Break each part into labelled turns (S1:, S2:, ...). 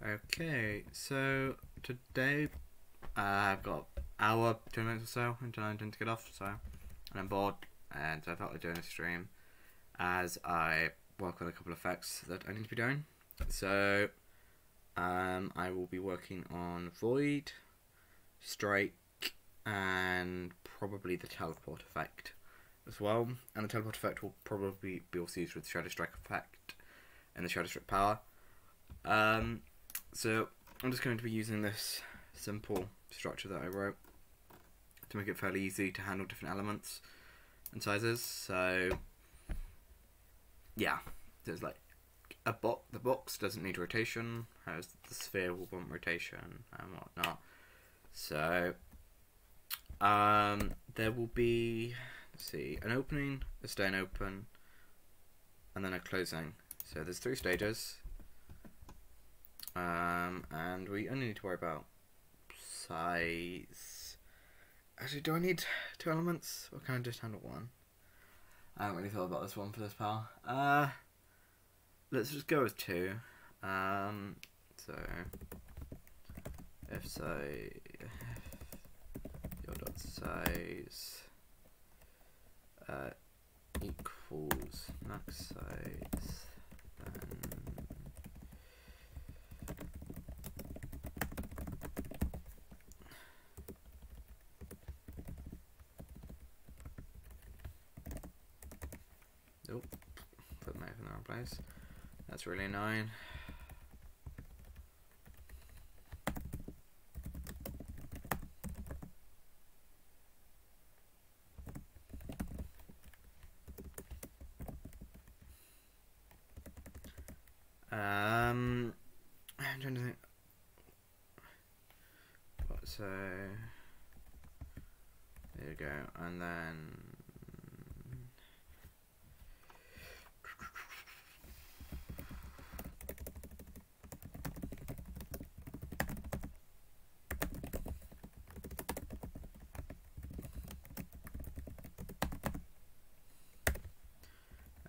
S1: Okay, so today I've got an hour, 2 minutes or so until I intend to get off, and I'm bored, and so I thought I'd do a stream as I work on a couple of effects that I need to be doing. So I will be working on Void, Strike, and probably the teleport effect as well. And the teleport effect will probably be also used with the Shadow Strike effect and the Shadow Strike power. So I'm just going to be using this simple structure that I wrote to make it fairly easy to handle different elements and sizes. So yeah, there's like the box doesn't need rotation, whereas the sphere will want rotation and whatnot. So there will be, let's see, an opening, a staying open, and then a closing. So there's 3 stages. And we only need to worry about size. Actually, do I need 2 elements, or can I just handle 1? I haven't really thought about this one for this power. Let's just go with 2. So if your dot size equals max size, then put my in the wrong place. That's really annoying. I'm trying to think. So there you go, and then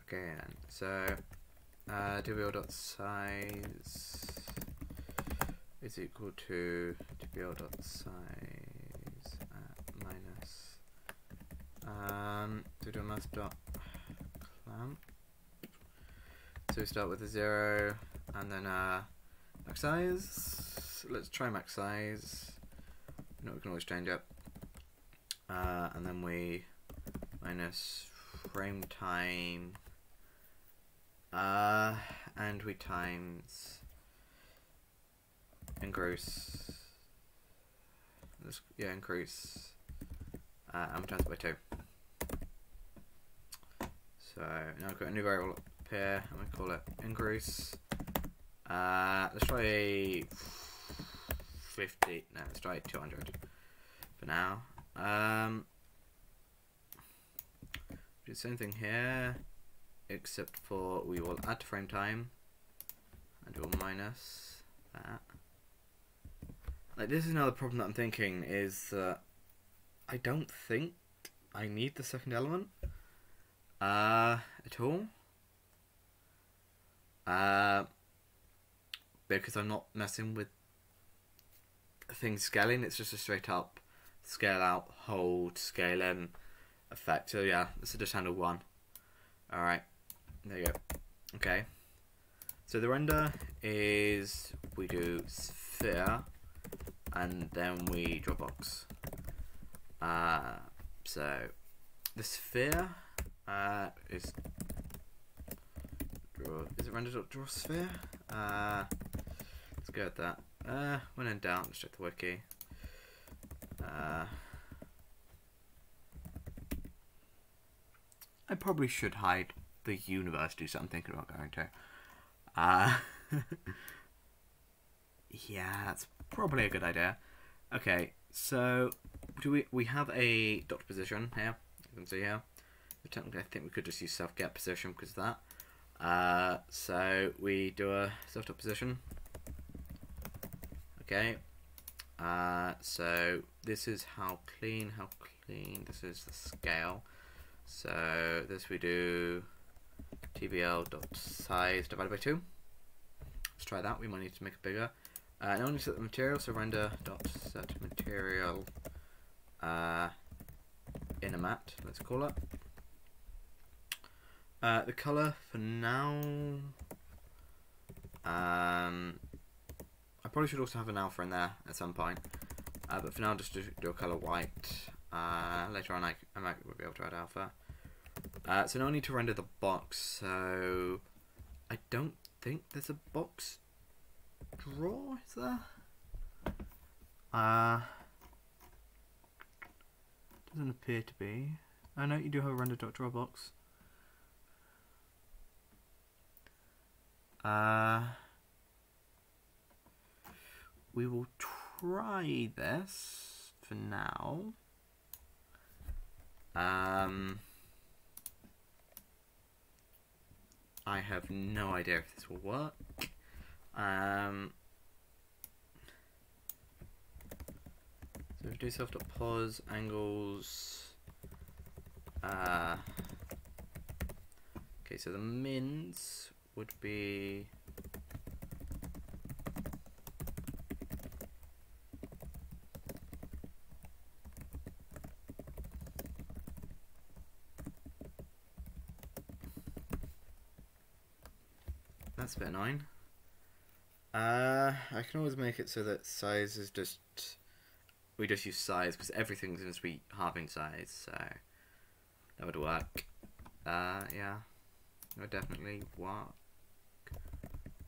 S1: okay, then so dbl.size is equal to dbl.size at minus mass.clamp. So we start with a 0 and then max size. Let's try max size. No, we can always change it. And then we minus frame time. And we times increase. Increase. And we times it by 2. So now we've got a new variable up here, and we call it increase. Let's try 50. No, let's try 200 for now. Do the same thing here, except for we will add to frame time and we'll minus that. Like, this is another problem that I'm thinking, is that I don't think I need the second element at all, because I'm not messing with things scaling. It's just a straight up scale out, hold, scale in effect. So yeah, this will just handle 1. Alright, there you go. Okay, so the render is, we do sphere and then we draw box. So the sphere is it render.draw sphere? Let's go with that. When in doubt, let's check the wiki. I probably should hide the university, so I'm thinking about going to. Yeah, that's probably a good idea. Okay, so we have a dot position here. You can see here. Technically, I think we could just use self get position because of that. So we do a self dot position. Okay. So this is how clean. This is the scale. So this we do tbl.size divided by 2. let's try that. We might need to make it bigger. Now we need to set the material, so render dot set material inner mat, let's call it. The color for now, I probably should also have an alpha in there at some point, but for now just do a color white. Later on I might be able to add alpha. So now I need to render the box, so I don't think there's a box draw, is there? Doesn't appear to be. Oh no, you do have a render.draw box. We will try this for now. I have no idea if this will work. So if we do self.pos angles. Okay, so the mins would be that's a bit annoying. I can always make it so that size is just, we just use size because everything's going to be halving size, so that would work. Yeah, that would definitely work.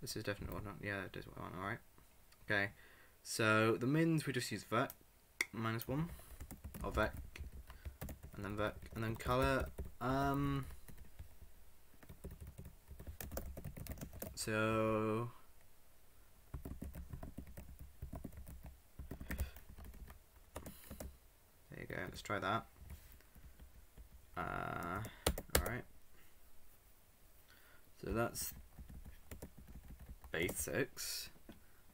S1: This is definitely what I want. Yeah, it does what I want. Alright. Okay, so the mins we just use vec -1 or vec and then color. So there you go, let's try that. Alright. So that's basics.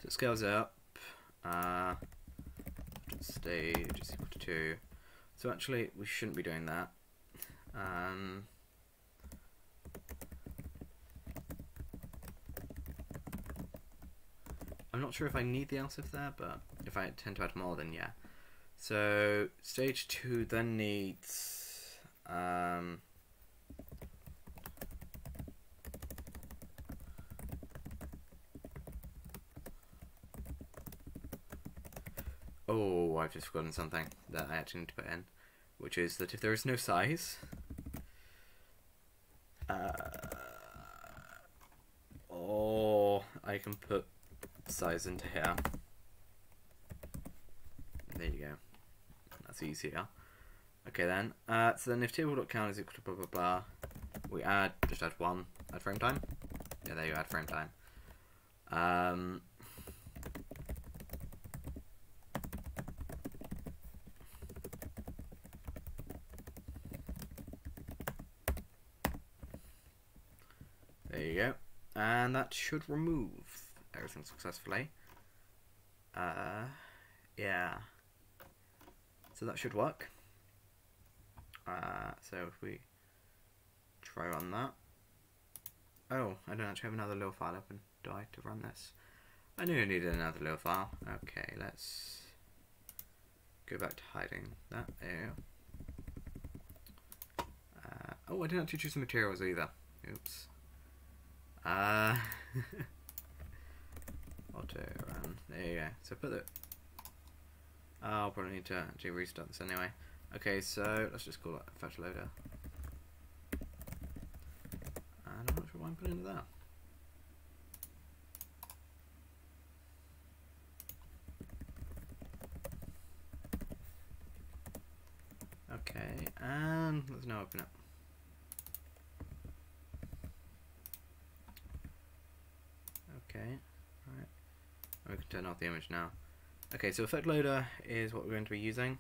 S1: So it scales up. Stage is equal to 2. So actually we shouldn't be doing that. I'm not sure if I need the else if there, but if I tend to add more, then yeah. So stage 2 then needs oh, I've just forgotten something that I actually need to put in, which is that if there is no size, or I can put size into here. There you go. That's easier. Okay then. So then if table.count is equal to blah blah blah, we just add 1. Add frame time. Yeah, there you add frame time. There you go. And that should remove everything successfully. Yeah. So that should work. So if we try on that. Oh, I don't actually have another little file open, do I, to run this? I knew I needed another little file. Okay, let's go back to hiding that. There. Oh, I didn't actually choose the materials either. Oops. Auto run. There you go. So put the. I'll probably need to actually restart this anyway. Okay, so let's just call it fetch loader. And I'm not sure why I'm putting it there. Okay, and let's now open it. Okay, right. We can turn off the image now. Okay, so effect loader is what we're going to be using.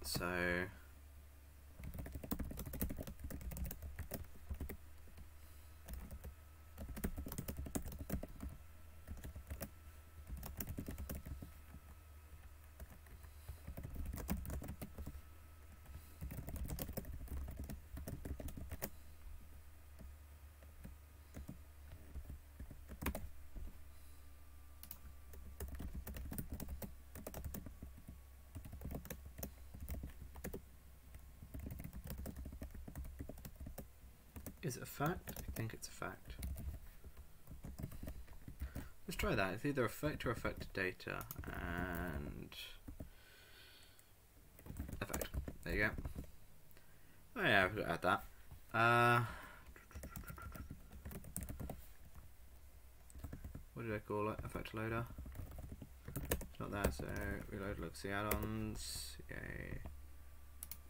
S1: So Is it a fact? I think it's a fact. Let's try that. It's either effect or effect data, and effect. There you go. Oh yeah, I've got to add that. What did I call it? Effect loader. It's not there, so reload. Look, see add-ons. Yay.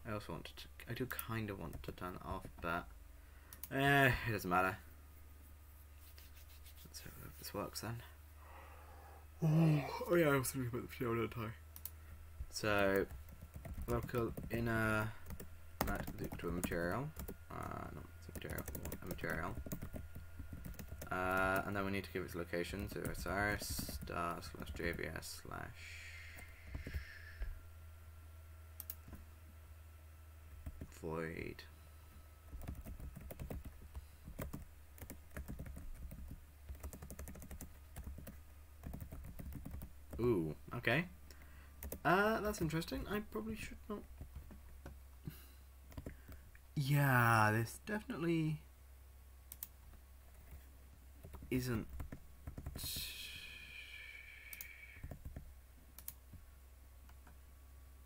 S1: I also want to. I do kind of want to turn it off, but it doesn't matter. Let's hope this works then. Oh yeah, I was thinking about the field, didn't I? So, local inner mat to a material. Not a material, a material. And then we need to give its location, so Osiris / JvS / void. Ooh, okay. That's interesting. I probably should not. Yeah, this definitely isn't.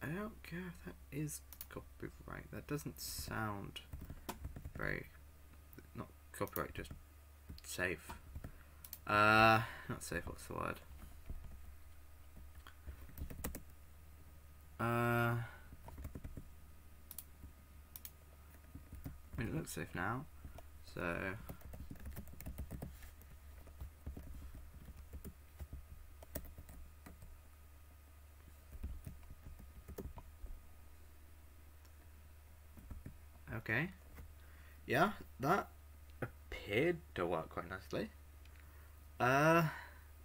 S1: I don't care if that is copyright. That doesn't sound very. Not copyright, just safe. Not safe, what's the word? I mean, it looks safe now, so okay, yeah, that appeared to work quite nicely. So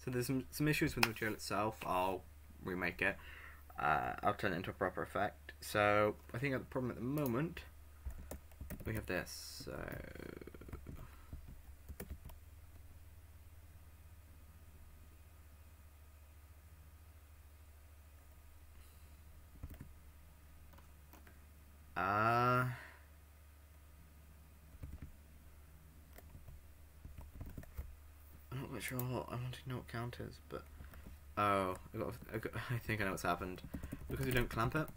S1: there's some issues with the material itself. I'll remake it. I'll turn it into a proper effect. So I think the problem at the moment we have this. So I'm not quite sure. I want to know what count is, but oh, I think I know what's happened. Because we don't clamp it,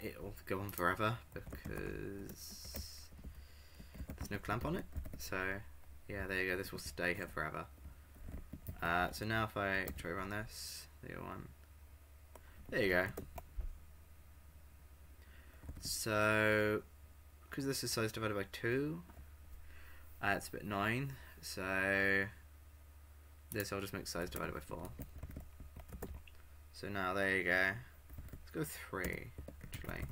S1: it'll go on forever because there's no clamp on it. So yeah, there you go. This will stay here forever. So now if I try to run this, the other one, there you go. So because this is size divided by 2, it's a bit 9. So this I'll just make size divided by 4. So now there you go. Let's go 3 actually.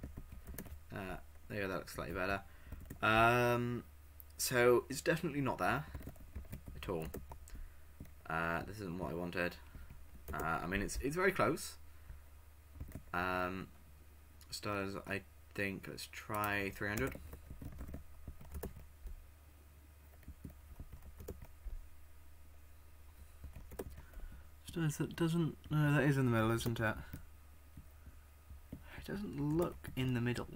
S1: There you go, that looks slightly better. So it's definitely not there at all. This isn't what I wanted. I mean it's very close. Stars, I think let's try 300. It doesn't. No, that is in the middle, isn't it? It doesn't look in the middle,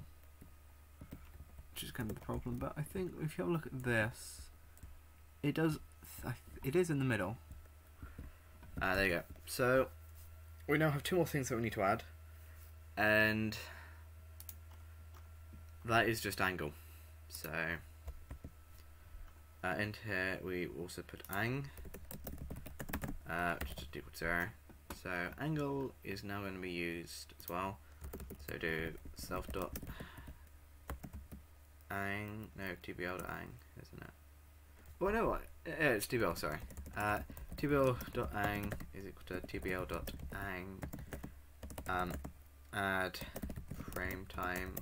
S1: which is kind of the problem. But I think if you have a look at this, it does. It is in the middle. There you go. So we now have 2 more things that we need to add, and that is just angle. So into here we also put ang. Which is just equal to 0. So angle is now going to be used as well. So do self dot ang, no, tbl dot ang, isn't it? Oh no, what? Yeah, it's tbl. Sorry. Tbl dot ang is equal to tbl dot ang. Add frame time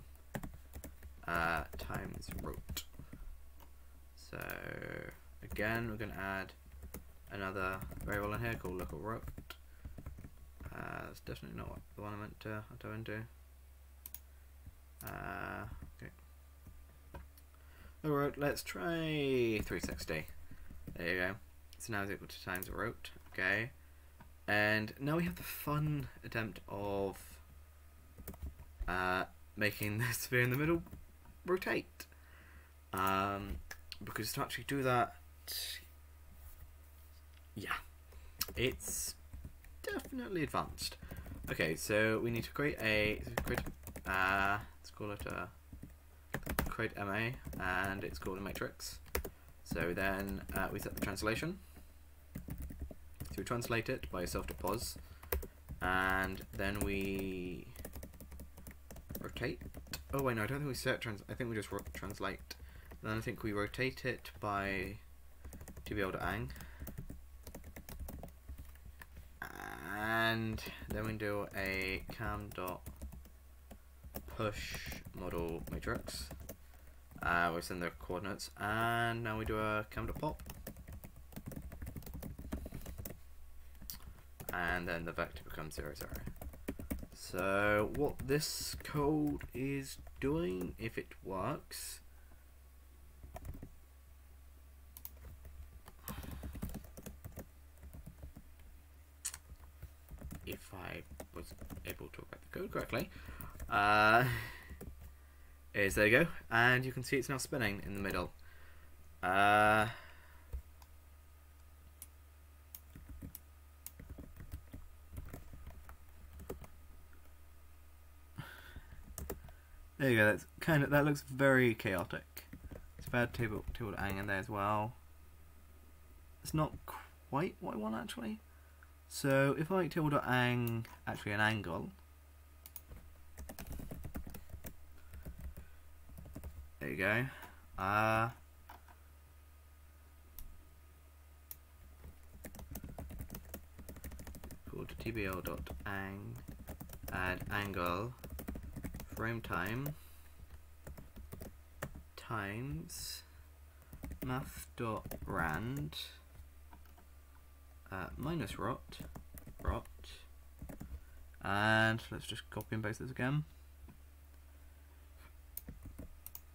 S1: times root. So again, we're going to add another variable in here called local root. That's definitely not the one I meant to enter into. Okay. Alright, let's try 360. There you go. So now it's equal to times root. Okay. And now we have the fun attempt of making the sphere in the middle rotate. because to actually do that, yeah, it's definitely advanced. Okay, so we need to create let's call it a create MA, and it's called a matrix. So then we set the translation. So we translate it by self-to-pos, and then we rotate. Oh wait, no, I don't think we set I think we just translate. Then I think we rotate it by tbl.ang, and then we do a cam.push model matrix. We send the coordinates, and now we do a cam.pop, and then the vector becomes 0, 0. So what this code is doing, if it works, if I was able to write the code correctly, is there you go, and you can see it's now spinning in the middle. There you go. That looks very chaotic. It's bad table ang in there as well. It's not quite what I want actually. So if I make table.ang actually an angle, there you go. Called tbl.ang, add angle frame time times math.rand minus rot, and let's just copy and paste this again.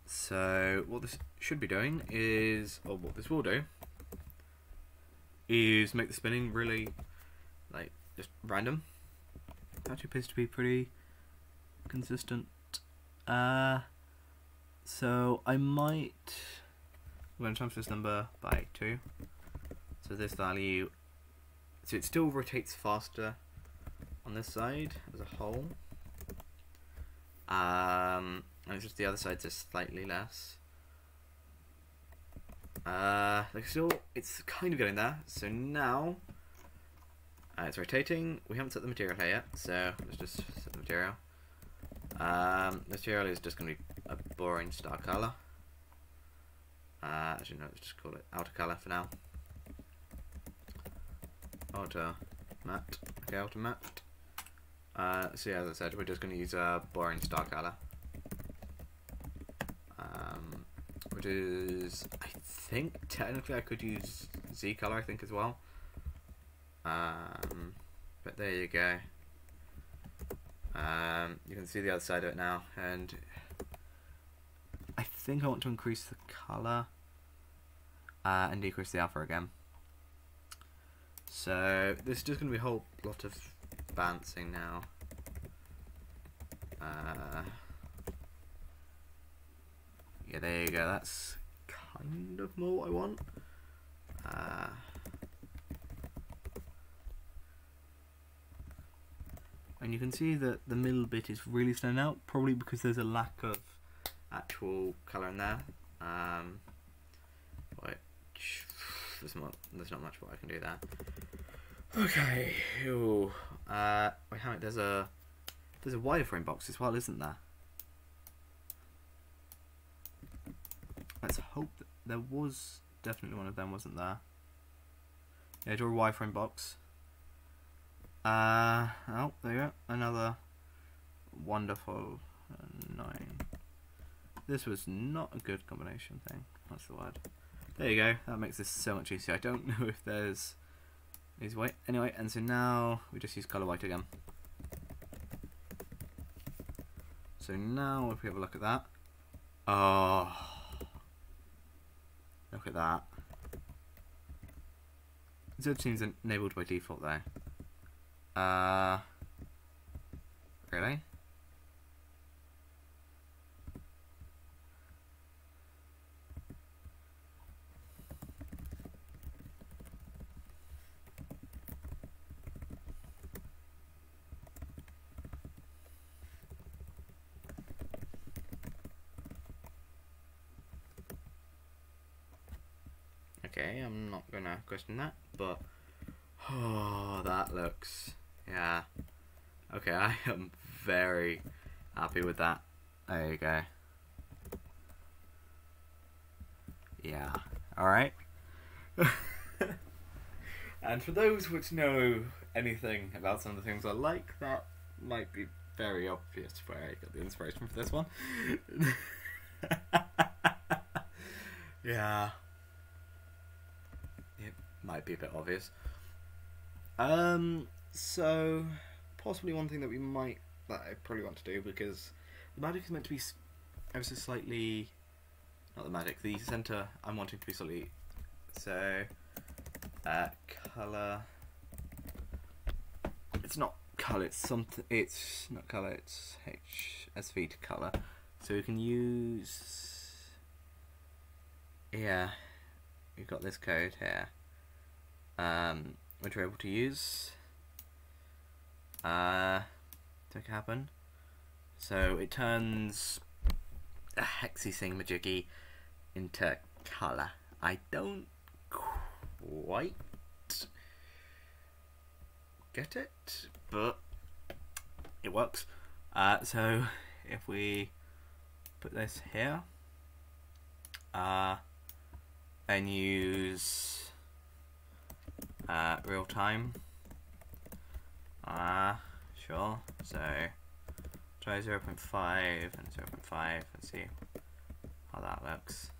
S1: So what this should be doing is, or what this will do, is make the spinning really like just random. It actually appears to be pretty consistent. So I might, I'm going to times this number by 2. So this value, so it still rotates faster on this side as a whole. And it's just the other side's just slightly less. Still, it's kind of getting there. So now it's rotating. We haven't set the material here yet, so let's just set the material. The material is just going to be a boring star color. Actually, no, let's just call it outer color for now. Outer matte. Okay, outer matte. So yeah, as I said, we're just going to use a boring star color, which is, I think technically I could use Z color, I think as well. But there you go. You can see the other side of it now, and I think I want to increase the color and decrease the alpha again. So this is just going to be a whole lot of bouncing now. Yeah, there you go. That's kind of more what I want. And you can see that the middle bit is really standing out, probably because there's a lack of actual colour in there. Which there's not much what I can do there. Okay. Ooh. Wait, how many? There's a wireframe box as well, isn't there? Let's hope that there was definitely one of them, wasn't there? Yeah, draw a wireframe box. Oh, there you go. Another wonderful 9. This was not a good combination thing. That's the word. There you go. That makes this so much easier. I don't know if there's easy way. Anyway, and so now we just use color white again. So now if we have a look at that. Oh, look at that. Z seems enabled by default though. Really? Okay, I'm not gonna question that, but oh, that looks, yeah. Okay, I am very happy with that. There you go. Yeah. Alright. And for those which know anything about some of the things I like, that might be very obvious where I got the inspiration for this one. Yeah. It might be a bit obvious. So possibly one thing that I probably want to do, because the magic is meant to be ever so slightly, not the magic, the center I'm wanting to be slightly, so color, it's not color, it's not color, it's HSV to color, so we can use, yeah, we've got this code here, which we're able to use to make it happen. So it turns a hexy thingamajiggy into colour. I don't quite get it, but it works. So if we put this here, and use real time, sure, so try 0.5 and 0.5 and see how that looks.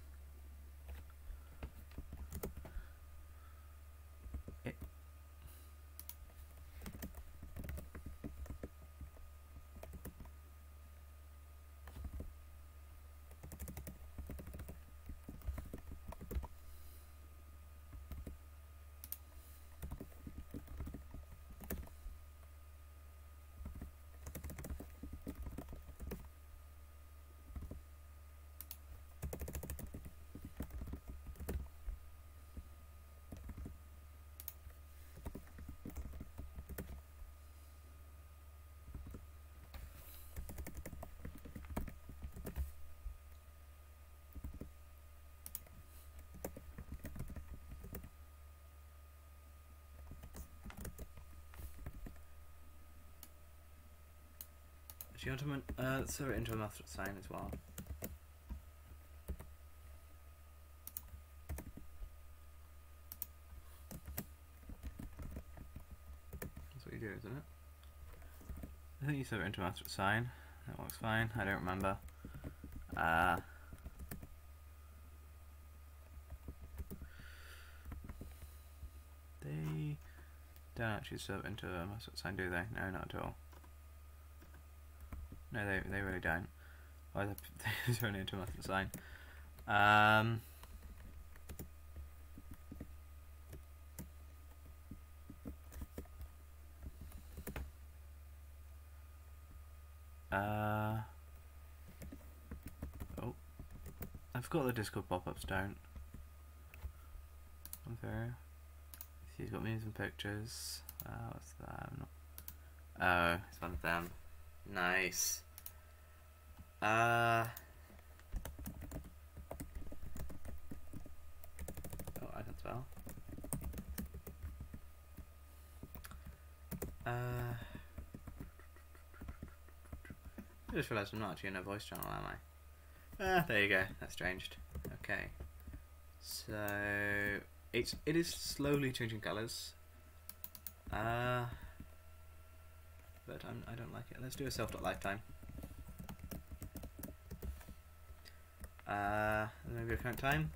S1: Gentlemen, let's throw it into a master sign as well. That's what you do, isn't it? I think you throw it into a master sign. That works fine. I don't remember. They don't actually serve it into a master sign, do they? No, not at all. No, they really don't. Why are they throwing it into a master sign? Oh, I forgot the Discord pop-ups don't. Okay. He's got memes and pictures. What's that? Oh, it's one of them. Nice. Oh, I can spell. I just realised I'm not actually in a voice channel, am I? There you go. That's changed. Okay. So it is slowly changing colours. But I don't like it. Let's do a self.lifetime. Maybe a current time.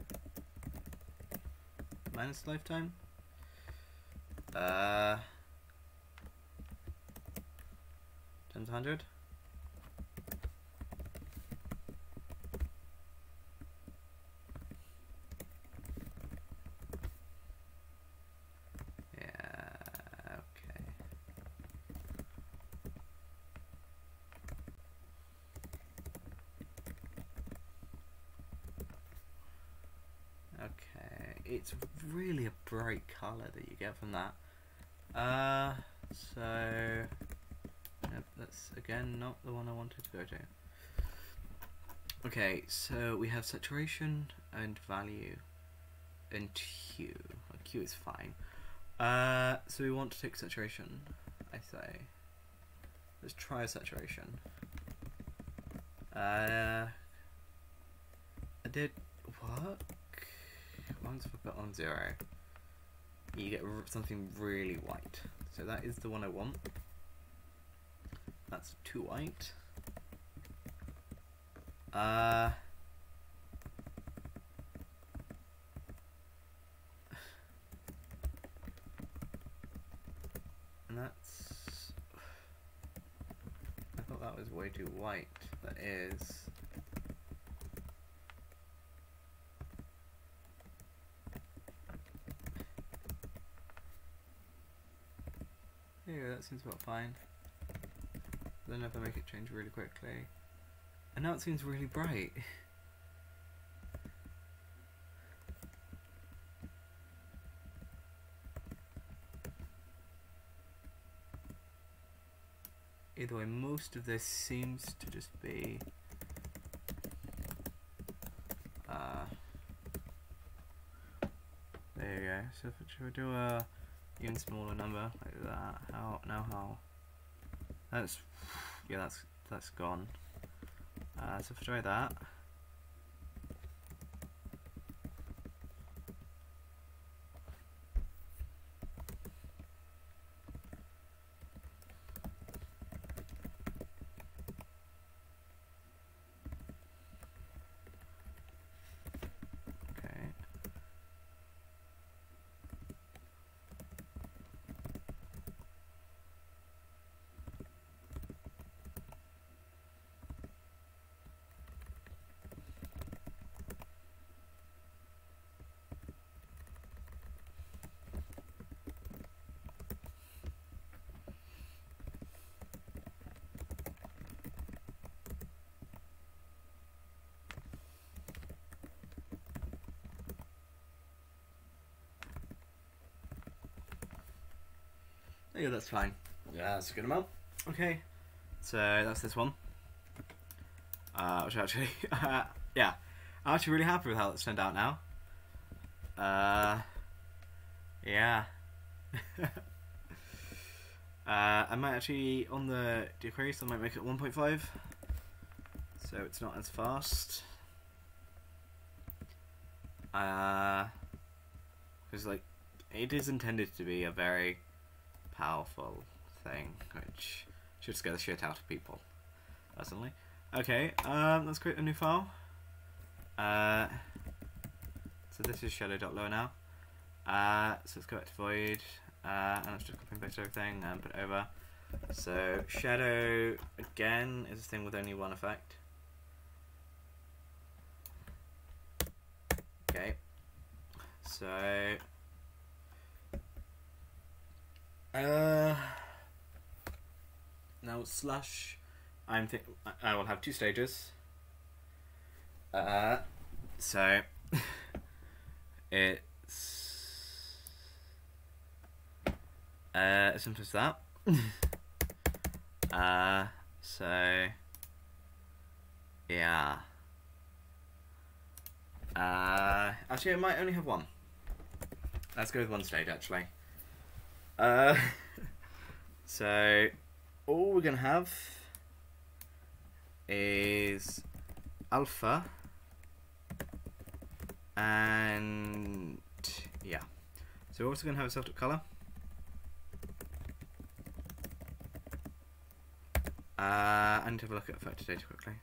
S1: Minus lifetime. Times 100. It's really a bright colour that you get from that. So yep, that's again not the one I wanted to go to. Okay, so we have saturation and value. and Q. Q is fine. So we want to take saturation, I say. Let's try a saturation. I did work. Once we put on 0, you get something really white. So that is the one I want. That's too white. And that's... I thought that was way too white. That is... Yeah, that seems about fine. Then if I make it change really quickly. And now it seems really bright. Either way, most of this seems to just be there you go. So should we do a even smaller number like that? How? That's, yeah, that's gone. So if I try that. Yeah, that's fine. Yeah, that's a good amount. Okay, so that's this one. Which actually, yeah, I'm actually really happy with how it's turned out now. Yeah. I might actually, on the decrease, I might make it 1.5, so it's not as fast. Because like, it is intended to be a very powerful thing, which should scare the shit out of people, personally. Okay, let's create a new file. So this is shadow.lower now. So let's go back to void, and let's just copy and paste everything and put it over. So shadow, again, is a thing with only one effect. Okay, so now slash, I will have 2 stages. So it's as simple as that. So yeah. Actually, I might only have 1. Let's go with 1 stage, actually. So all we're gonna have is alpha, and yeah. So we're also gonna have a self color. I need to have a look at effective data quickly.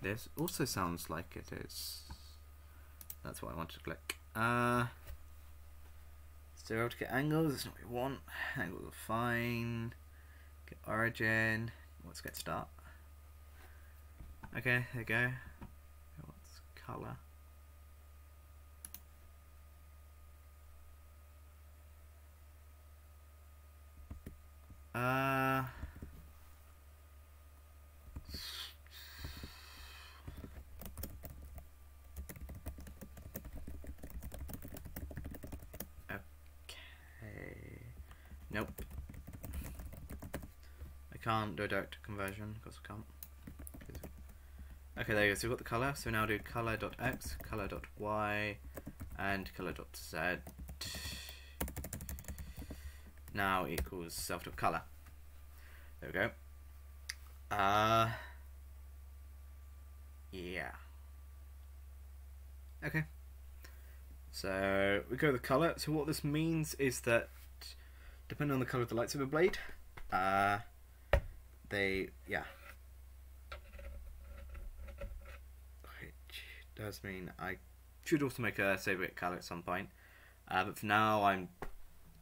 S1: This also sounds like it is. That's what I wanted to click. 0 to get angles, that's not what we want. Angles are fine. Get origin. Let's get start. Okay, there you go. What's color? Nope. I can't do a direct conversion because I can't. Okay, there you go. So we've got the color. So now do color.x, color.y, and color.z. Now equals self.color. There we go. Yeah. Okay. So we go with the color. So what this means is that depending on the color of the lightsaber blade, which does mean I should also make a saber color at some point. But for now, I'm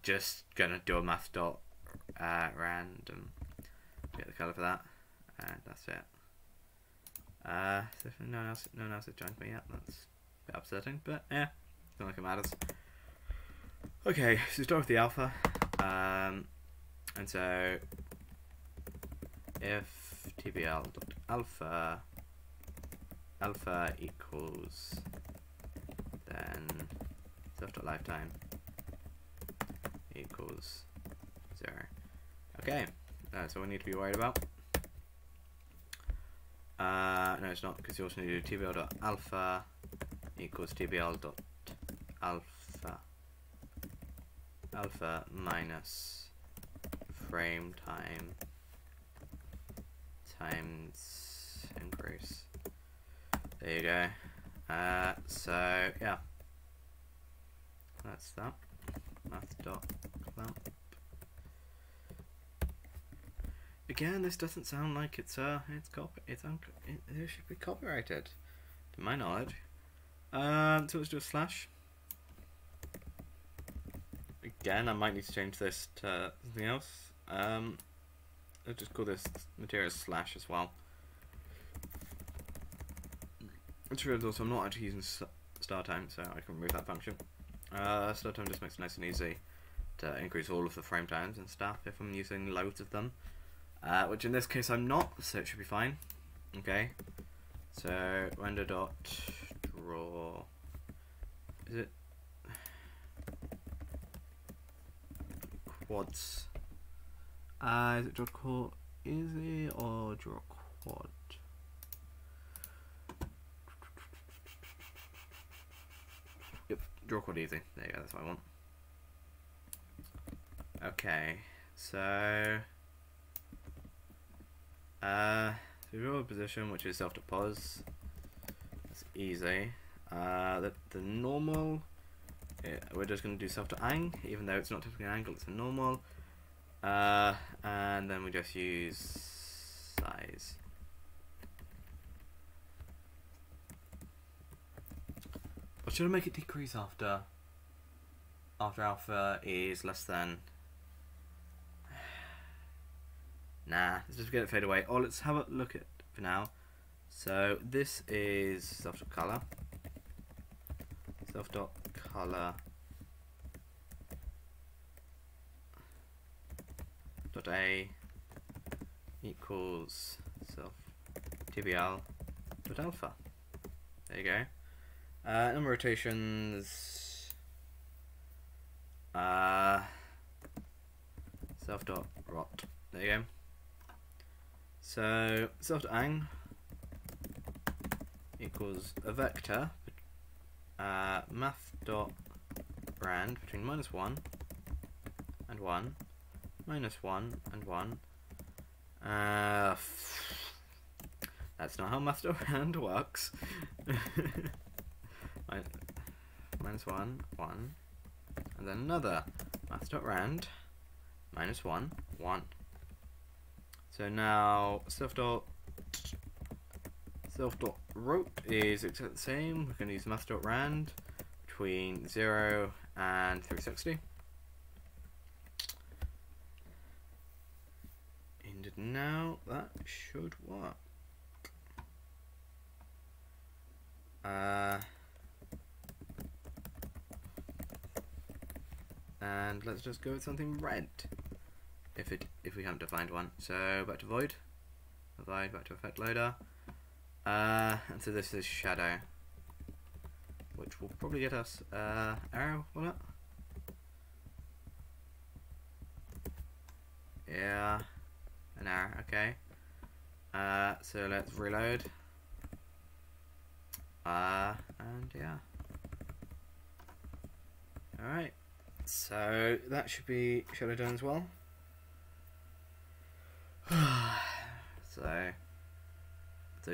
S1: just gonna do a math dot random get the color for that, and that's it. So no one else has joined me yet. That's a bit upsetting, but yeah, don't think it matters. Okay, so start with the alpha, and so if tbl.alpha alpha equals then self.lifetime equals 0. Okay, that's all we need to be worried about. No, it's not, because you also need to do tbl.alpha equals tbl.alpha alpha minus frame time times increase. There you go. So yeah, that's that. Math.clamp. Again, this doesn't sound like it should be copyrighted, to my knowledge. So let's do a slash. Again, I might need to change this to something else. Let's just call this material slash as well. It's realized also I'm not actually using start time, so I can remove that function. Start time just makes it nice and easy to increase all of the frame times and stuff if I'm using loads of them. Which in this case I'm not, so it should be fine. Okay, so render.draw, is it quads? Is it draw quad easy or draw quad? Yep, draw quad easy. There you go, that's what I want. Okay, so we draw a position which is self-to-pos. That's easy. The normal, we're just going to do self-to-ang, even though it's not typically an angle, it's a normal. And then we just use size. Or should I make it decrease after alpha is less than? Nah, let's just get it fade away. Oh, let's have a look at for now. So this is self.color. Self.color dot a equals self tbl dot alpha. There you go. Number of rotations. Self dot rot. There you go. So self.ang equals a vector math.rand between -1 and 1, -1 and 1. That's not how math.rand works. -1, 1, and then another math.rand -1, 1. So now self.rote is exactly the same. We're going to use math.rand between 0 and 360. And now that should work. And let's just go with something red. If we haven't defined one. So back to void, back to effect loader, and so this is shadow, which will probably get us arrow. Will it? Yeah, an arrow. Okay. So let's reload. And yeah. Alright, so that should be shadow done as well. So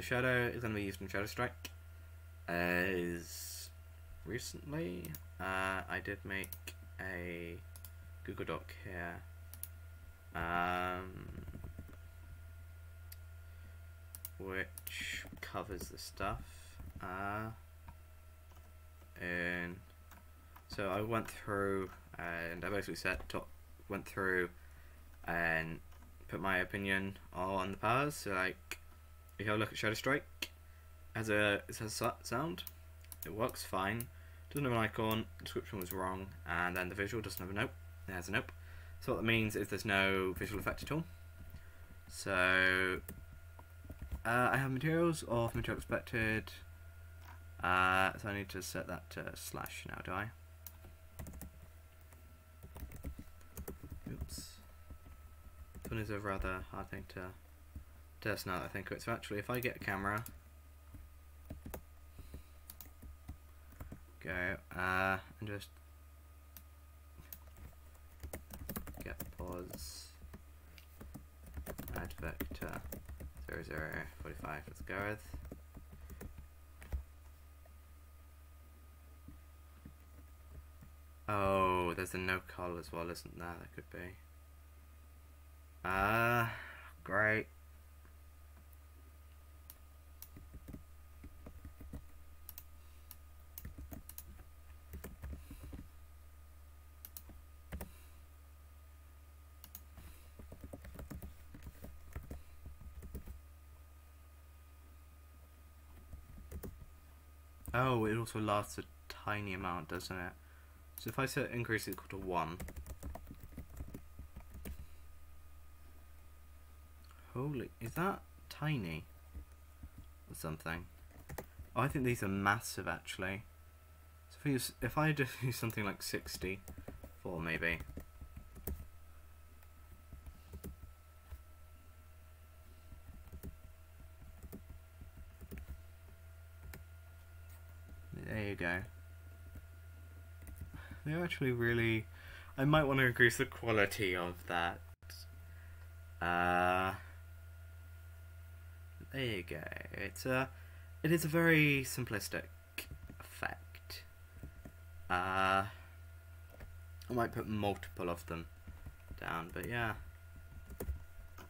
S1: shadow is going to be used in Shadow Strike. As recently, I did make a Google Doc here. Which covers the stuff. And so I went through and I basically went through and put my opinion on the powers. So like, if you have a look at Shadow Strike, it has sound. It works fine. Doesn't have an icon. Description was wrong, and then the visual doesn't have a nope. It has a nope. So what that means is there's no visual effect at all. So I have materials of material expected. So I need to set that to slash now, do I? Oops. This one is a rather hard thing to test now that I think of it. So actually, if I get a camera, go and just get pause, add vector 0045. Let's go with. Oh, there's a no call as well, isn't there? That could be. Great. Oh, it also lasts a tiny amount, doesn't it? So if I set increase equal to 1. Holy, is that tiny? Or something? Oh, I think these are massive actually. So if I just use something like 64 maybe. There you go. They're actually really... I might want to increase the quality of that. There you go. It is a very simplistic effect. I might put multiple of them down, but yeah.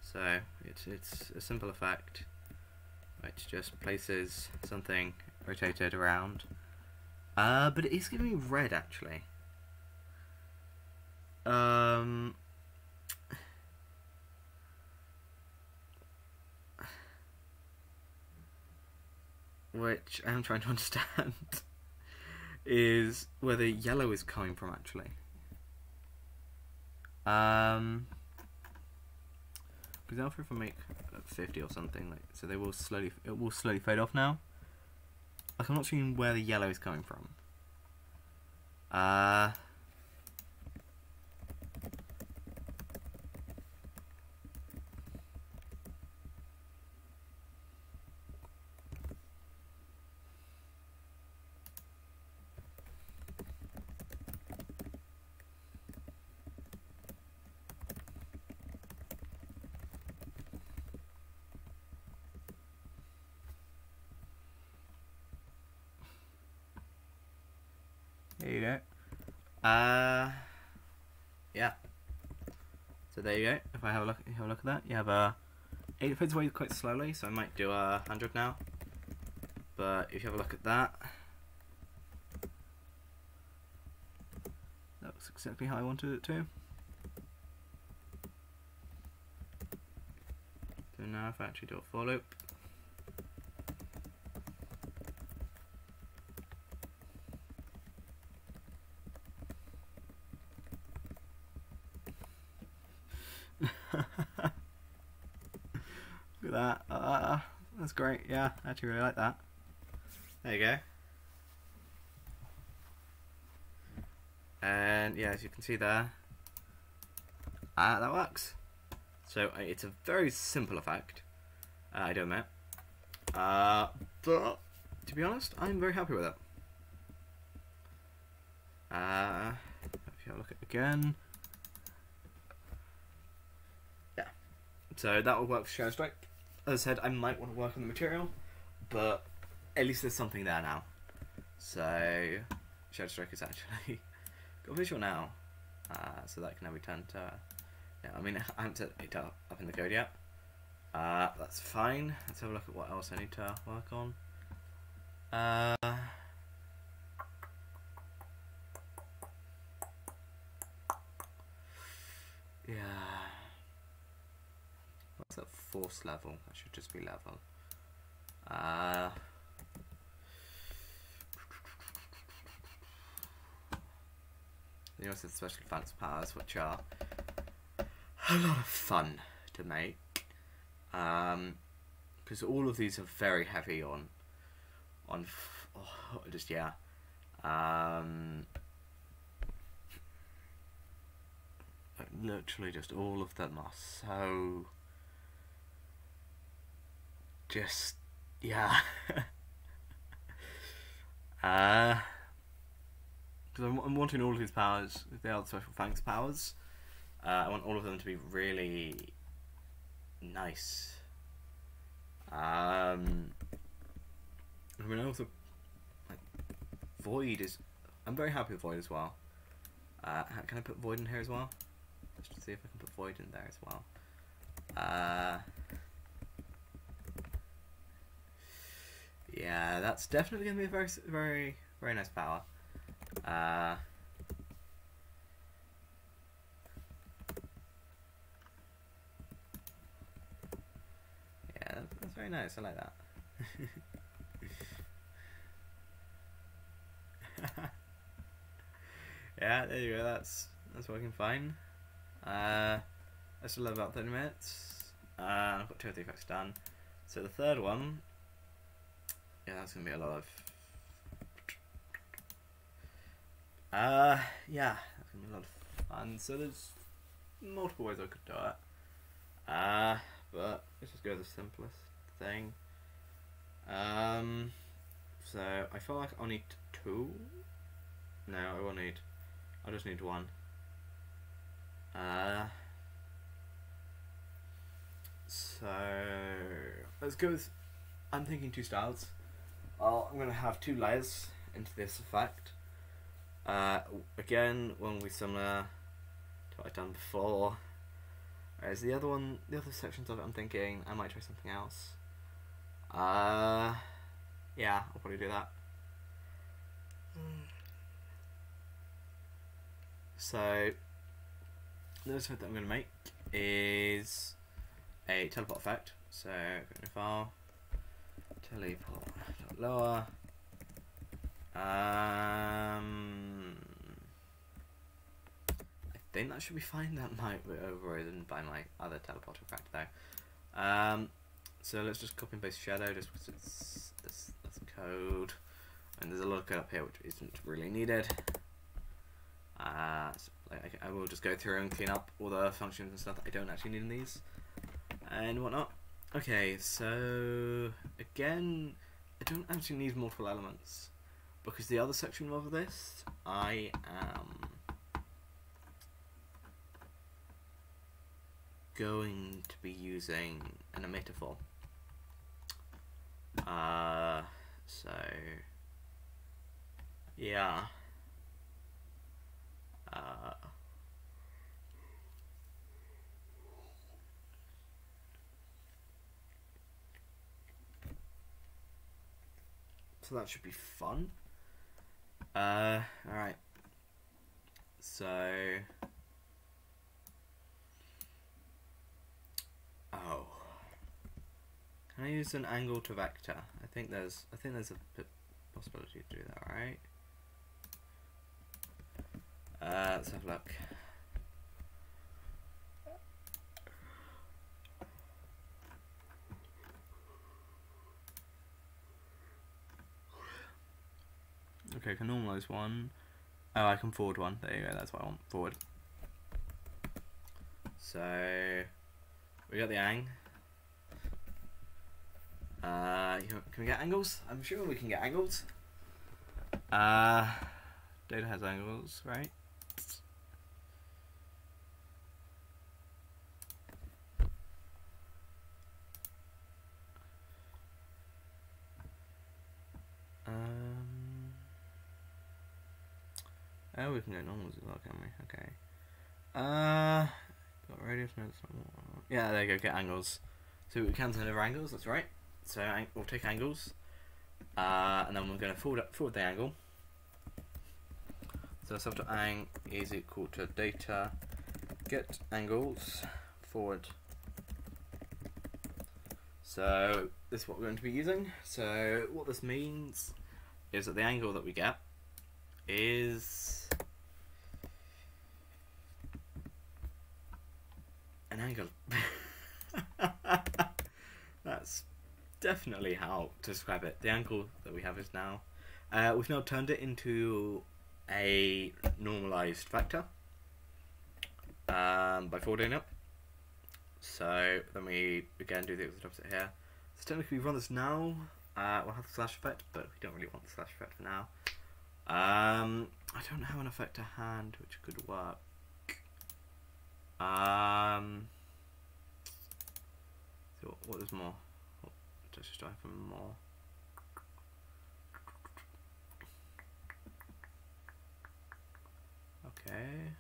S1: So it's a simple effect, which just places something rotated around. But it is giving me red actually. Which I'm trying to understand is where the yellow is coming from actually. Because if I make 50 or something, like, so it will slowly fade off now. Like, I'm not seeing where the yellow is coming from. There you go. Yeah. So there you go. If I have a look at that, you have it fades away quite slowly, so I might do 100 now. But if you have a look at that, that looks exactly how I wanted it to. So now if I actually do a for loop. Look at that. That's great. Yeah, I actually really like that. There you go. And yeah, as you can see there, that works. So it's a very simple effect, I do admit. But to be honest, I'm very happy with it. If you have a look at it again. Yeah. So that will work for Shadow Strike. As I said, I might want to work on the material, but at least there's something there now. So Shadow Strike is actually got visual now. So that can now be turned to... Yeah, I mean, I haven't set it up in the code yet. That's fine. Let's have a look at what else I need to work on. Yeah. What's that force level? That should just be level. You also have special advanced powers, which are a lot of fun to make. Because all of these are very heavy on just yeah. Literally, just all of them are so just yeah. Because I'm wanting all of these powers. They are the special thanks powers. I want all of them to be really nice. I mean, also, like, Void is... I'm very happy with Void as well. Can I put Void in here as well? Let's just see if I can put Void in there as well. Yeah, that's definitely going to be a very, very, very nice power. Yeah, that's very nice. I like that. Yeah, there you go. That's working fine. I still have about 30 minutes. I've got 2 of the effects done. So the third one, yeah, that's gonna be a lot of. Yeah, that's gonna be a lot of fun. So there's multiple ways I could do it. But let's just go with the simplest thing. So I feel like I'll need 2. No, I won't need. I just need 1. So let's go with. I'm thinking 2 styles. I'm gonna have 2 layers into this effect. Again, one will be similar to what I've done before. Whereas the other sections of it, I'm thinking I might try something else. Yeah, I'll probably do that. So the other effect that I'm going to make is a teleport effect. So go to file, teleport lower. I think that should be fine. That might be overridden by my other teleport effect though. So let's just copy and paste shadow just because it's that's code, and there's a lot of code up here which isn't really needed. So I will just go through and clean up all the functions and stuff that I don't actually need in these and whatnot. Okay, so again, I don't actually need multiple elements because the other section of this I am going to be using an emitter for. So yeah. So that should be fun. Alright. So can I use an angle to vector? I think there's a possibility to do that, right? Let's have a look. Okay, I can normalize one. Oh, I can forward one. There you go, that's what I want. Forward. So we got the ang. Can we get angles? I'm sure we can get angles. Data has angles, right? Oh, we can go normals as well, can we? Okay. Got radius, no, it's not more. Yeah, there you go, get angles. So we can turn over angles, that's right. So we'll take angles. And then we're going to forward the angle. So sub.ang is equal to data get angles forward. So this is what we're going to be using. So what this means is that the angle that we get is an angle. That's definitely how to describe it. The angle that we have is now we've now turned it into a normalized vector by forwarding it. So then we again do the exact opposite here. So technically we run this now, we'll have the slash effect, but we don't really want the slash effect for now. I don't have an effect to hand which could work. So what is more? Let's just try for more. Okay.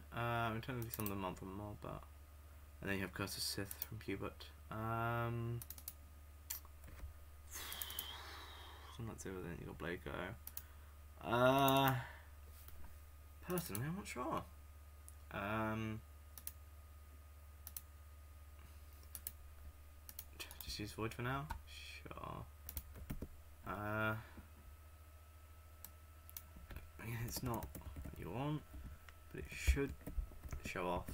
S1: Internally some of them aren't for more, but and then you have cursor Sith from Qbert. Something like 0, then you got Blade Go. Personally, I'm not sure. Just use void for now. Sure. It's not what you want, but it should show off.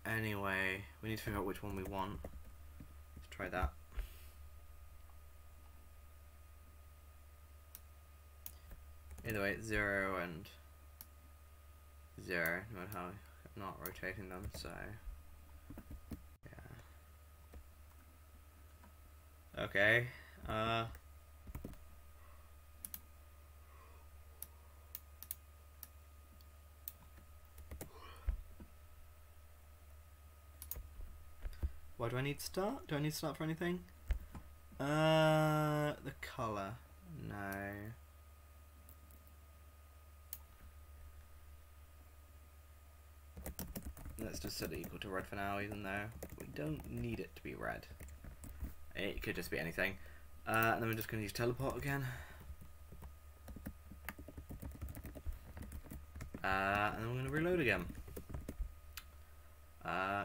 S1: Anyway, we need to figure out which one we want. Let's try that. Either way, it's 0 and 0, no matter how I'm not rotating them, so yeah. Okay. Why do I need to start? Do I need to start for anything? The color. No. Let's just set it equal to red for now, even though we don't need it to be red. It could just be anything. And then we're just going to use teleport again. And then we're going to reload again.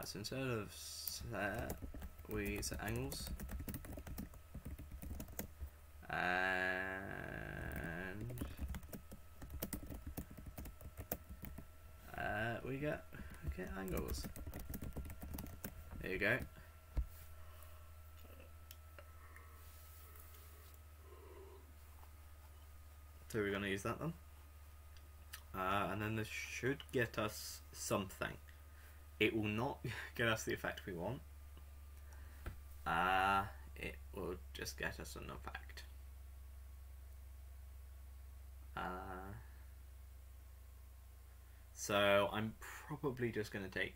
S1: So instead of set, we set angles. And we get angles. There you go. So we're going to use that then. And then this should get us something. It will not get us the effect we want. It will just get us an effect. So I'm probably just going to take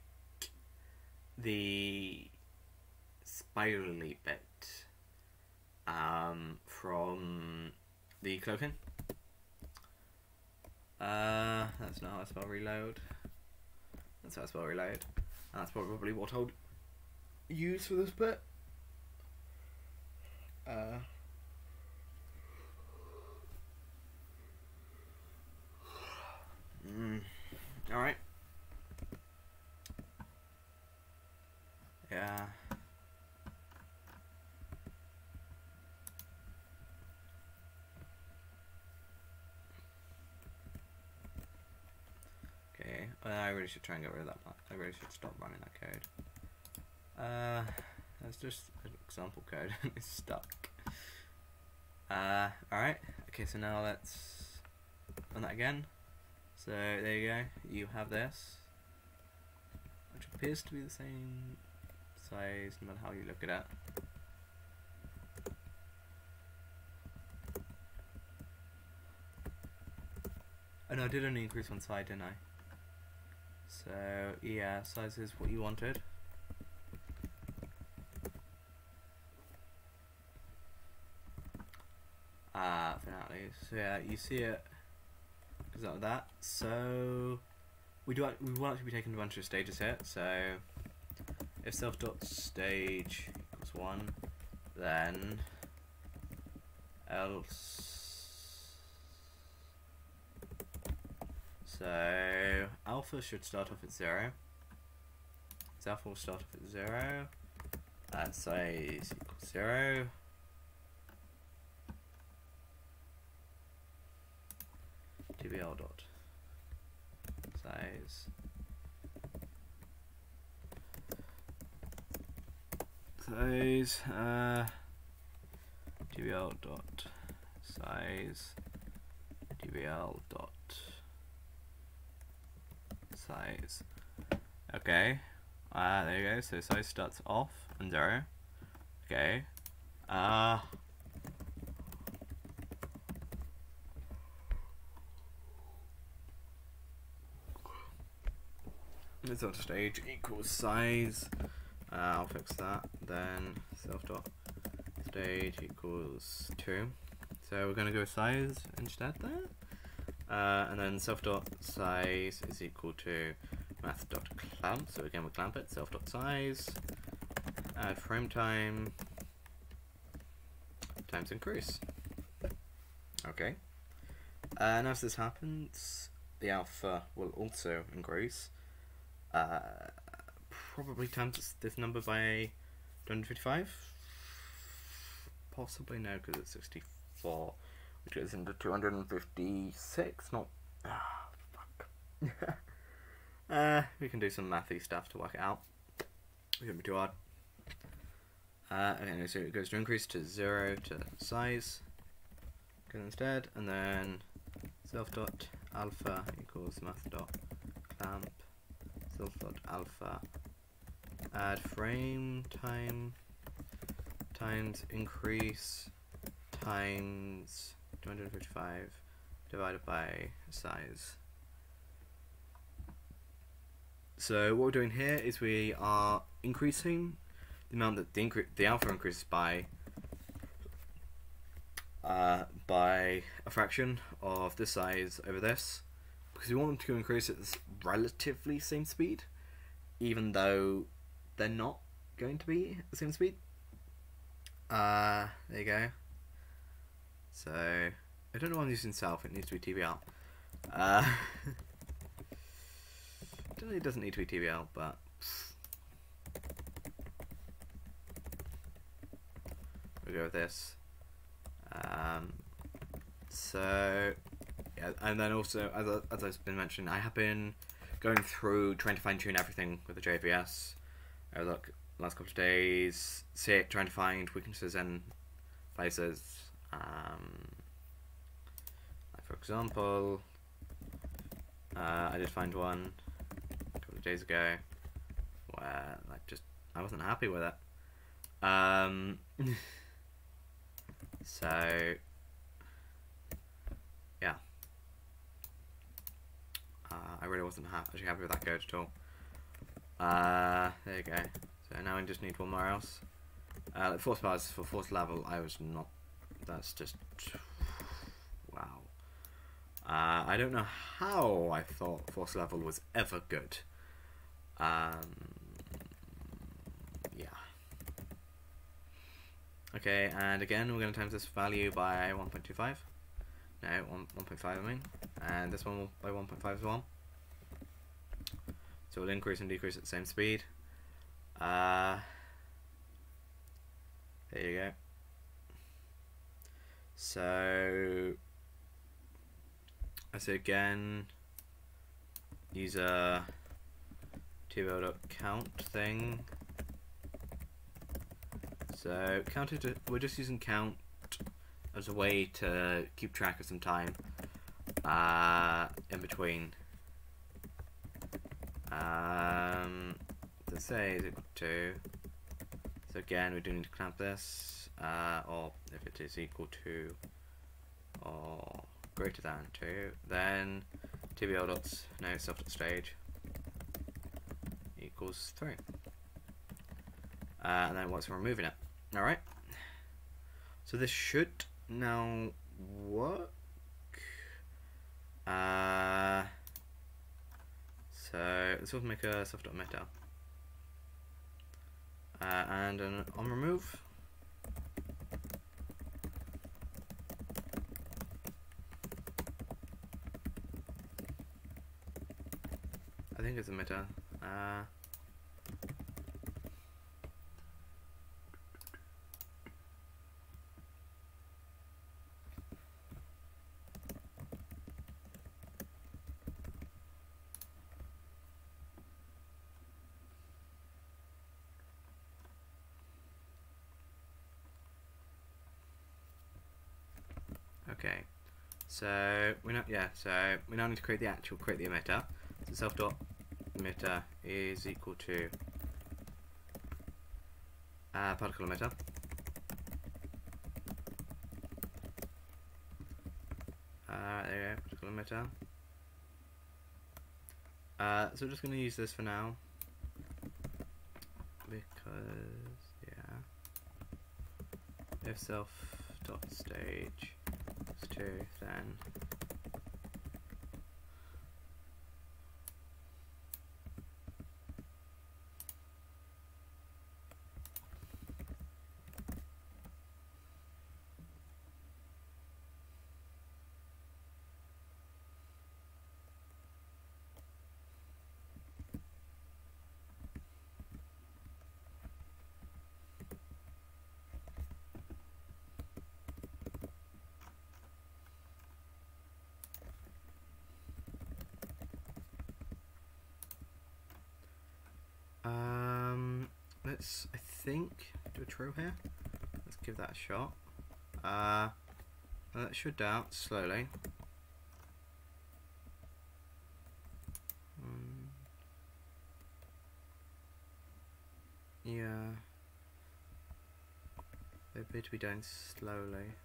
S1: the spirally bit from the cloaking. That's not how I spell reload. That's how I spell reload. That's probably what I'll use for this bit. Alright. Yeah. Okay, I really should try and get rid of that. I really should stop running that code. That's just an example code. It's stuck. Alright. Okay, so now let's run that again. So there you go. You have this, which appears to be the same size, no matter how you look at it. Oh no, I did only increase one side, didn't I? So yeah, size is what you wanted. Finale. So yeah, you see it goes out of that. So we will actually be taking a bunch of stages here. So if self.stage equals 1, then else. So alpha should start off at 0. So alpha will start off at 0. Size equals 0. JvS dot size JvS dot size JvS dot size. Okay, there you go. So size starts off on 0. Okay, self stage equals size. I'll fix that. Then self dot stage equals 2. So we're going to go size instead there. And then self dot size is equal to math dot clamp. So again we clamp it. Self dot size. Add frame time times increase. Okay. And as this happens, the alpha will also increase. Probably times this number by 255. Possibly no, because it's 64, which goes into 256. Not fuck. We can do some mathy stuff to work it out. It shouldn't be too hard. Okay, so it goes to increase to 0 to size. Good instead, and then self dot alpha equals math dot clamp self dot alpha add frame time times increase times 255 divided by size. So what we're doing here is we are increasing the amount that the alpha increases by a fraction of this size over this, because we want them to increase at this relatively same speed, even though they're not going to be at the same speed. There you go. So I don't know why I'm using self, it needs to be TBL. It doesn't need to be TBL, but we'll go with this. So yeah, and then also as I've been mentioning, I have been going through trying to fine tune everything with the JvS. I look last couple of days, see it, trying to find weaknesses in places. Like for example, I did find one a couple of days ago where I wasn't happy with it. So yeah, I really wasn't actually happy with that code at all. There you go. So now I just need one more else. Like force bars for force level, I was not. That's just wow. I don't know how I thought force level was ever good. Yeah. Okay, and again we're going to times this value by 1.25. No, 1.5 I mean. And this one by 1.5 as well. So we'll increase and decrease at the same speed. There you go. So I say again, use a TBL.count thing. So we're just using count as a way to keep track of some time in between. Let's say is equal to So again, we do need to clamp this, or if it is equal to or greater than 2, then tbl dots no self.stage equals 3. And then once we're removing it. Alright. So this should now work. So let's also make a self.emitter. And an on remove. I think it's emitter. Okay, so we now need to create the emitter. So self.emitter is equal to particle emitter. There you go, particle emitter. So we're just going to use this for now because if self.stage is 2, then let's, I think, do a true here. Let's give that a shot. That should out slowly. Yeah, they appear to be doing slowly.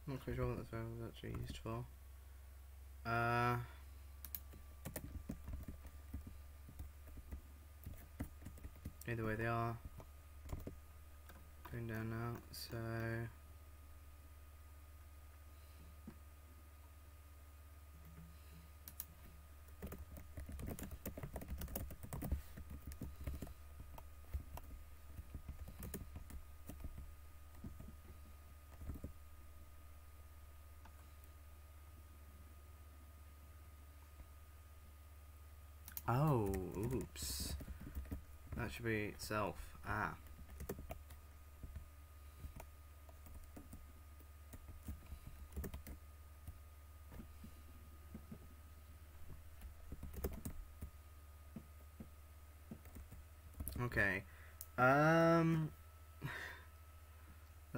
S1: Not quite sure what this was actually used for. Either way, they are going down now, so oh, oops. That should be self. Okay. That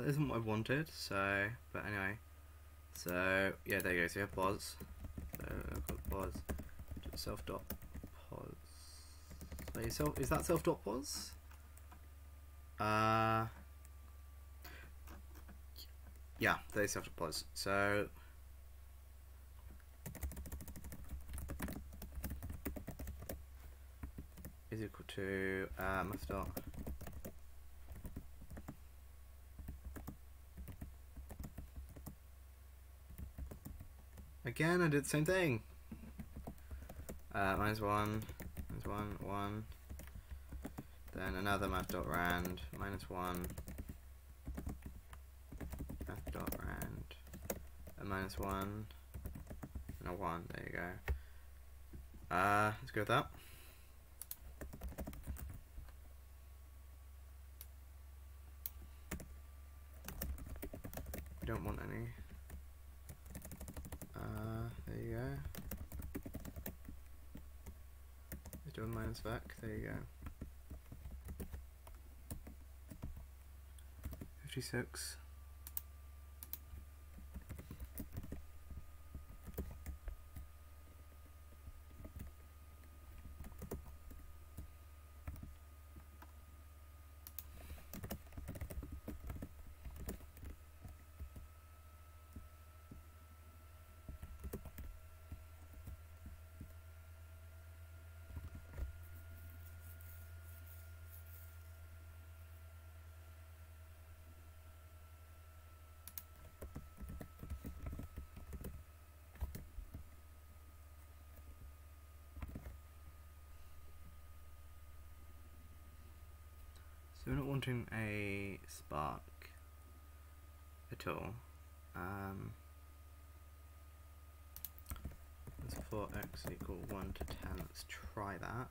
S1: isn't what I wanted, so, but anyway. So, yeah, there you go. So you have pause. So I've got pause. Self.pause. Is that self.pause? Yeah, there's self.pause. So is equal to math dot Again, I did the same thing. -1, -1, 1. Then another math.rand, -1, math.rand, a -1, and a 1. There you go. Let's go with that. We don't want any. There you go. Let's do a -vec. There you go. 56. So we're not wanting a spark at all. That's 4x equal 1 to 10. Let's try that.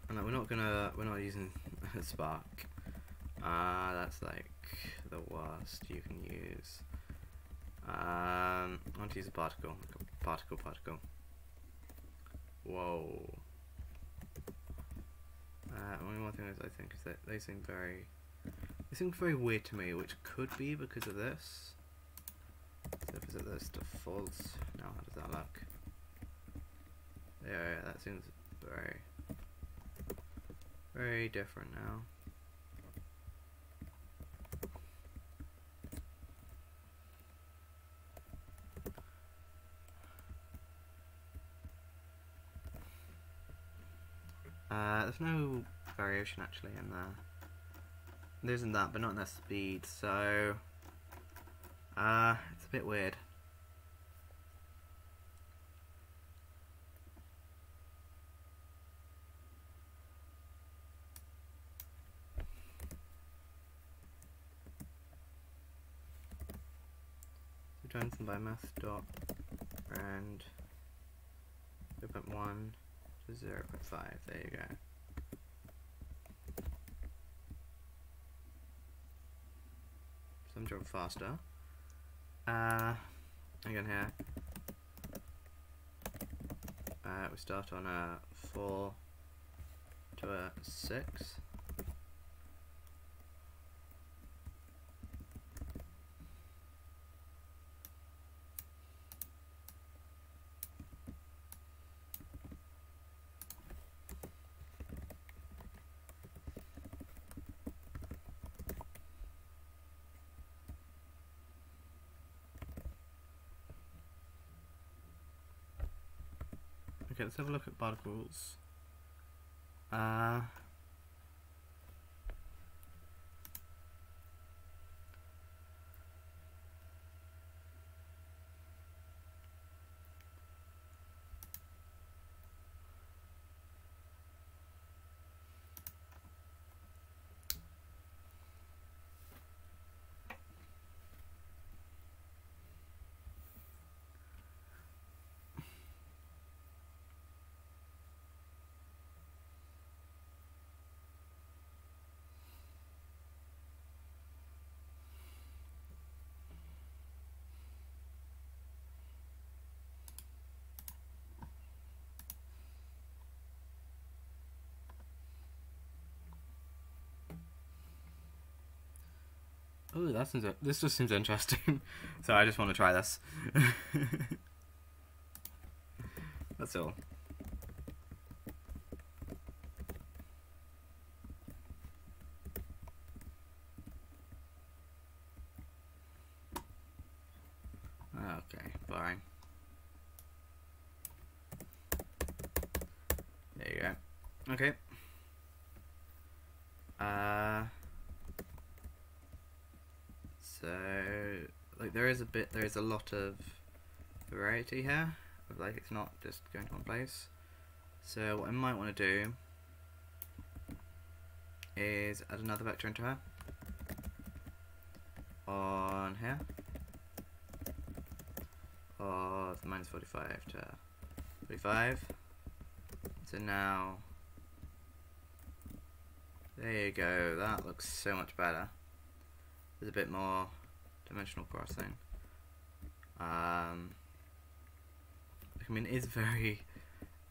S1: And we're not using a spark. That's like the worst you can use. I want to use a particle, like a particle. Whoa. Only one thing is, I think, is that they seem very weird to me, which could be because of this. So if it's this to false, now how does that look? Yeah, that seems very different now. There's no variation actually in there. There isn't that, but not in their speed, so it's a bit weird. So Johnson by math dot and 0.1 to 0.5. There you go. Some jump faster. Again here. We start on a 4 to a 6. Okay, let's have a look at particles. Oh, this just seems interesting. So I just want to try this. That's all. Okay, fine. There you go. Okay. So like there is a lot of variety here. Like it's not just going to one place. So what I might want to do is add another vector into her on here of -45 to 45. So now, there you go, that looks so much better. There's a bit more dimensional crossing. I mean, it is very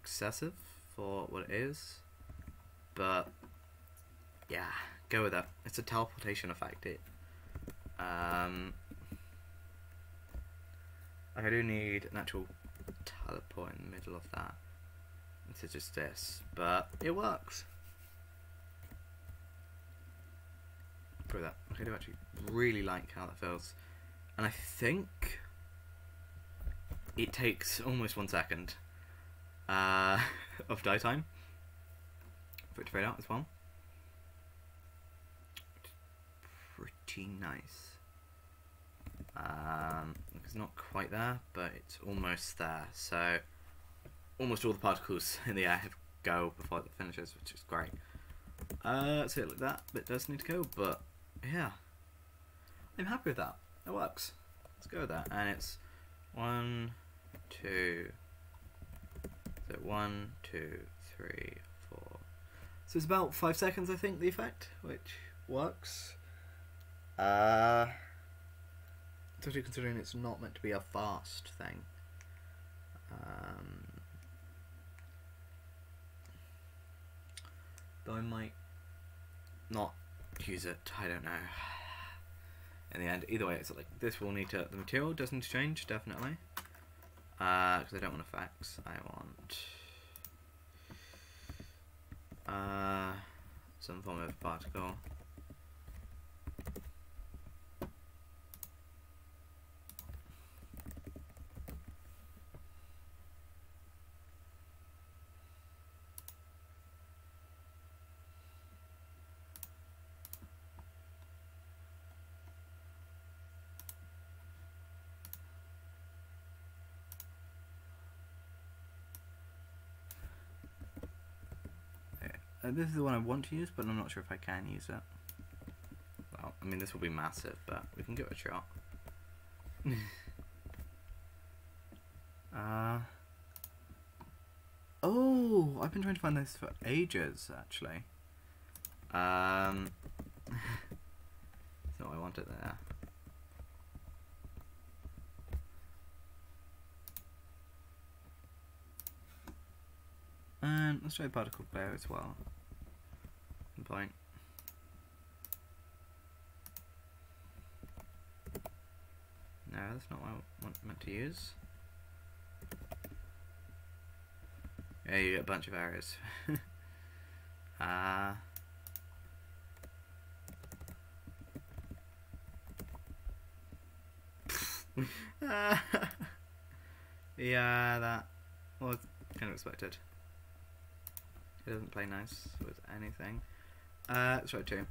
S1: excessive for what it is, but yeah, go with that. It's a teleportation effect. Like I do need an actual teleport in the middle of that. It's just this, but it works. Prove that. I do actually really like how that feels, and I think it takes almost 1 second of die time for it to fade out as well. Pretty nice. It's not quite there, but it's almost there. So almost all the particles in the air go before it finishes, which is great. So like that bit does need to go, but yeah, I'm happy with that. It works. Let's go with that, and it's 1, 2. So 1, 2, 3, 4. So it's about 5 seconds, I think, the effect, which works. Especially considering it's not meant to be a fast thing. But I might not use it, I don't know. In the end, either way, it's like this will need to, the material does need to change, definitely. Because I don't want effects, I want some form of particle. This is the one I want to use, but I'm not sure if I can use it. Well, I mean, this will be massive, but we can give it a shot. Oh, I've been trying to find this for ages, actually. That's not what I wanted there. And let's try particle player as well. Point. No, that's not what I meant to use. Yeah, you get a bunch of errors. Yeah, that was kind of expected. It doesn't play nice with anything. Let's try 2.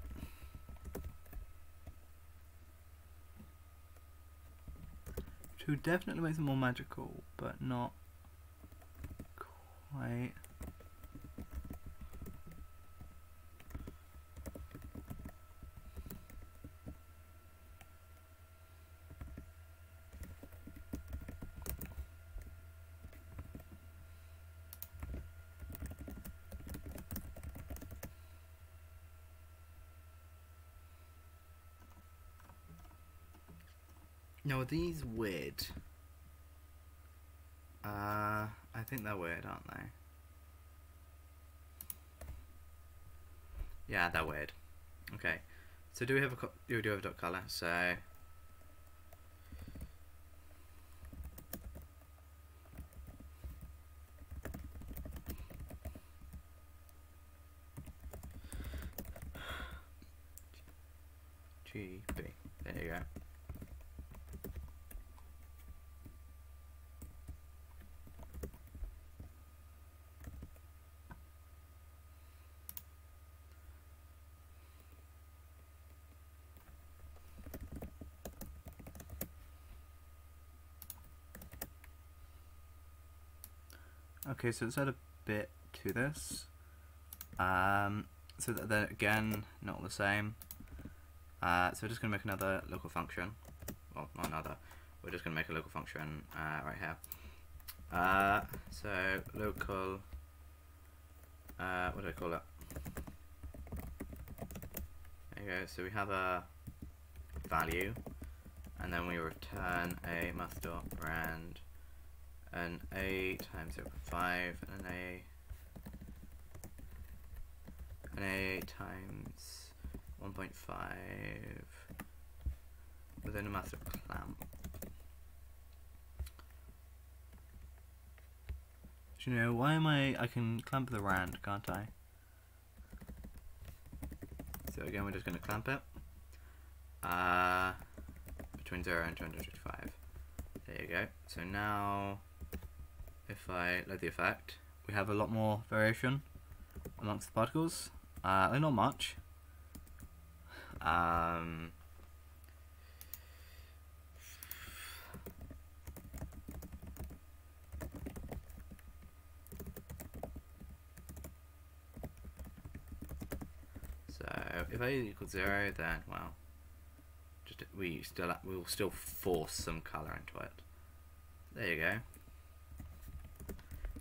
S1: Two definitely makes it more magical, but not quite. Now, are these weird? I think they're weird, aren't they? Yeah, they're weird. Okay, so do we have a do have a dot color? So GB. There you go. Okay, so let's add a bit to this. So that then again, not the same. So we're just going to make another local function. Well, not another. We're just going to make a local function right here. So local. What do I call it? There you go. So we have a value, and then we return a math.rand an a times 0.5 and an a times 1.5 within a master clamp. Do you know, why am I can clamp the rand, can't I? So again, we're just going to clamp it between 0 and 255. There you go. So now if I load the effect, we have a lot more variation amongst the particles. Not much. So if a equals 0, then well, just we will still force some color into it. There you go.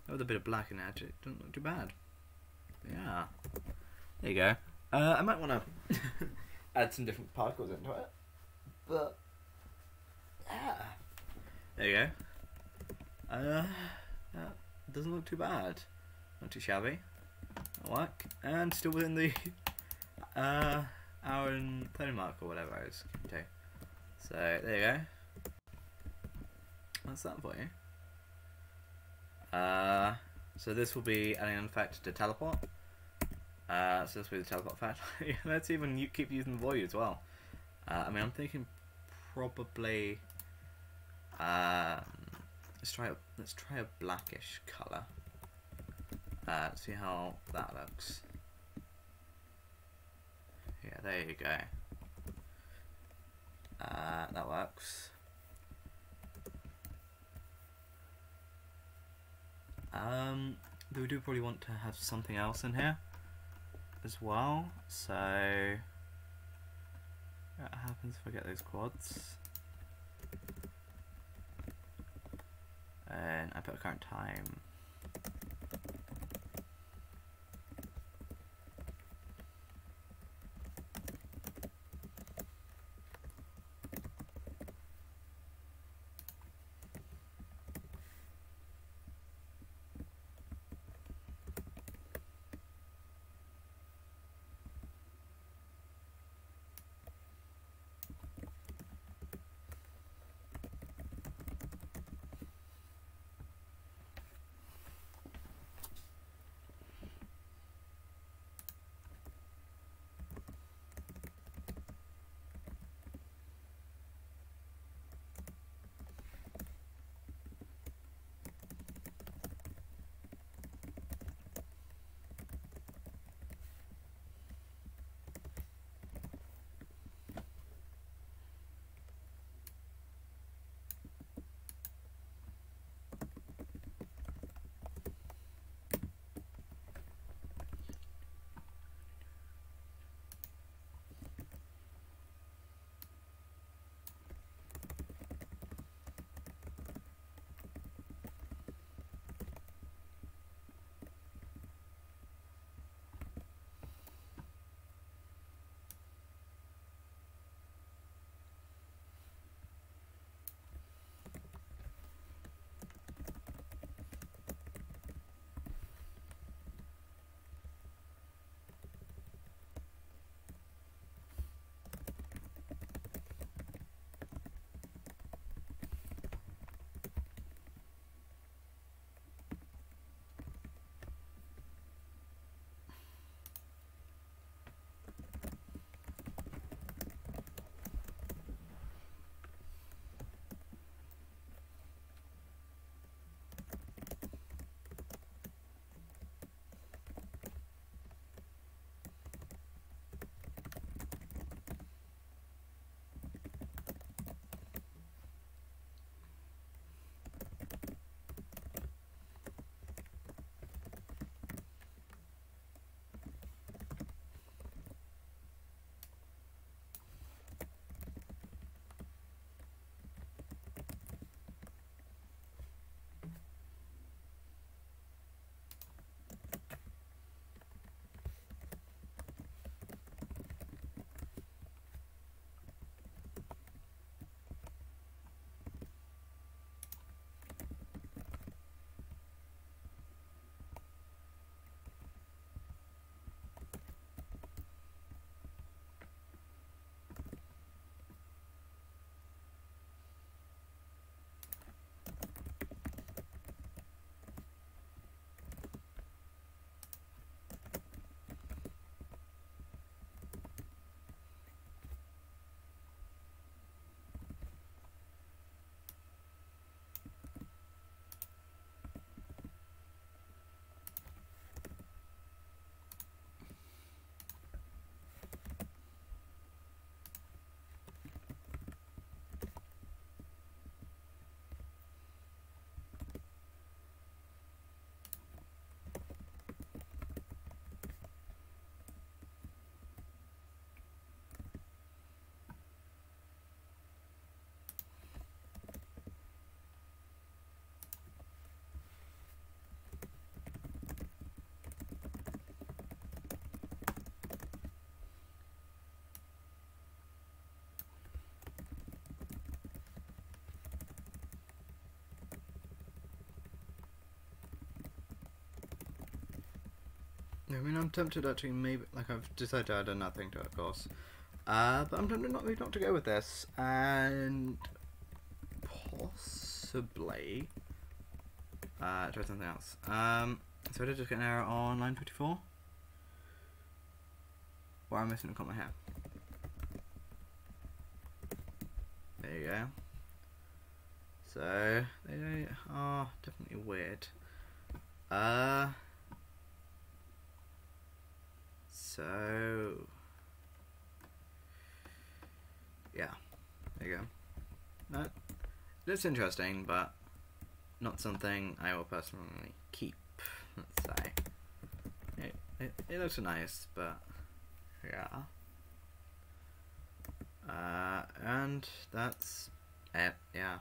S1: With a bit of black in it, it doesn't look too bad. Yeah. There you go. I might want to add some different particles into it, but yeah. There you go. Yeah, doesn't look too bad. Not too shabby. That'll work, and still within the hour and 30 mark or whatever I was going to. So there you go. That's that for you. So this will be adding an effect to teleport. So this will be the teleport effect. Let's even keep using the void as well. I mean, I'm thinking probably let's try a blackish color. See how that looks. Yeah, there you go. That works. Though we do probably want to have something else in here as well. So what happens if I get those quads? And I put a current time. I mean, I'm tempted actually, maybe, like, I've decided to add another thing to it, of course. But I'm tempted not to go with this, and possibly try something else. So I did just get an error on line 54. Why am I missing a comma here? There you go. So they are definitely weird. So yeah, there you go. That looks interesting, but not something I will personally keep. Let's say it looks nice, but yeah. And that's it. Yeah.